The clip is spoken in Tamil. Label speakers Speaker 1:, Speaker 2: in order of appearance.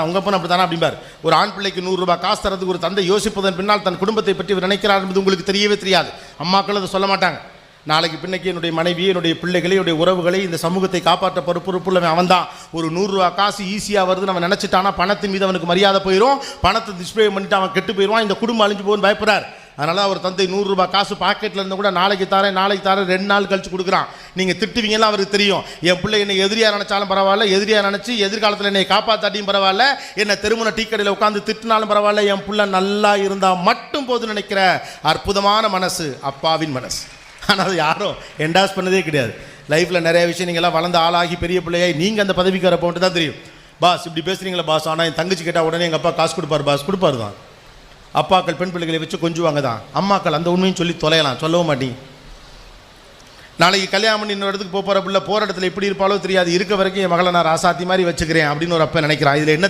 Speaker 1: உங்க பொண்ணு அப்படி தானே அப்படிம்பார். ஒரு ஆண் பிள்ளைக்கு 100 ரூபாய் காசு தரதுக்கு ஒரு தந்தை யோசிப்பதன் பின்னால் தன் குடும்பத்தை பற்றி நினைக்கிறார் என்பது உங்களுக்கு தெரியவே தெரியாது. அம்மாக்கள் அதை சொல்ல மாட்டாங்க. நாளைக்கு பின்னைக்கு என்னுடைய மனைவி, என்னுடைய பிள்ளைகளை, என்னுடைய உறவுகளை, இந்த சமூகத்தை காப்பாற்ற பொறுப்புள்ளவன் அவன் தான். ஒரு 100 ரூபாய் காசு ஈஸியாக வருதுன்னு அவன் நினச்சிட்டானா பணத்தின் மீது அவனுக்கு மரியாதை போயிடும். பணத்தை டிஸ்பிளே பண்ணிட்டு அவன் கெட்டு போயிடுவான். இந்த குடும்பம் அழிஞ்சு போகுன்னு பயப்படுறார். அதனால அவர் தந்தை 100 ரூபாய் காசு பாக்கெட்டில் இருந்து கூட நாளைக்கு தாரேன் 2 நாள் கழிச்சு கொடுக்குறான். நீங்கள் திட்டுவீங்கலாம் அவருக்கு தெரியும். என் பிள்ளை என்னை எதிரியாக நினச்சாலும் பரவாயில்ல, எதிரியாக நினச்சி எதிர்காலத்தில் என்னை காப்பாற்றாட்டியும் பரவாயில்ல, என்னை தெருமுனை டீ கடையில் உட்காந்து திட்டினாலும் பரவாயில்ல, என் பிள்ளை நல்லா இருந்தால் மட்டும் போது நினைக்கிற அற்புதமான மனசு அப்பாவின் மனசு. ஆனால் அது யாரும் என்டாஸ் பண்ணதே கிடையாது. லைஃப்பில் நிறைய விஷயம் நீங்கள்லாம் வளர்ந்து ஆளாகி பெரிய பிள்ளையாய் நீங்கள் அந்த பதவிக்கு வர போன்ட்டு தான் தெரியும். பாஸ் இப்படி பேசுகிறீங்களா பாஸ், ஆனால் என் தங்கச்சி கேட்டால் உடனே எங்கள் அப்பா காசு கொடுப்பார் பாஸ், கொடுப்பாரு தான். அப்பாக்கள் பெண் பிள்ளைகளை வச்சு கொஞ்சுவாங்க தான். அம்மாக்கள் அந்த உண்மையும் சொல்லி தொலையலாம், சொல்லவும் மாட்டீங்க. நாளைக்கு கல்யாணம் பண்ணி இன்னொரு இடத்துக்கு போகிற பிள்ளை போகிற இடத்துல எப்படி இருப்பாலோ தெரியாது. இருக்க வரைக்கும் என் மகளை நான் ராசாத்தி மாதிரி வச்சுக்கிறேன் அப்படின்னு ஒரு அப்பா நினைக்கிறான். இதில் என்ன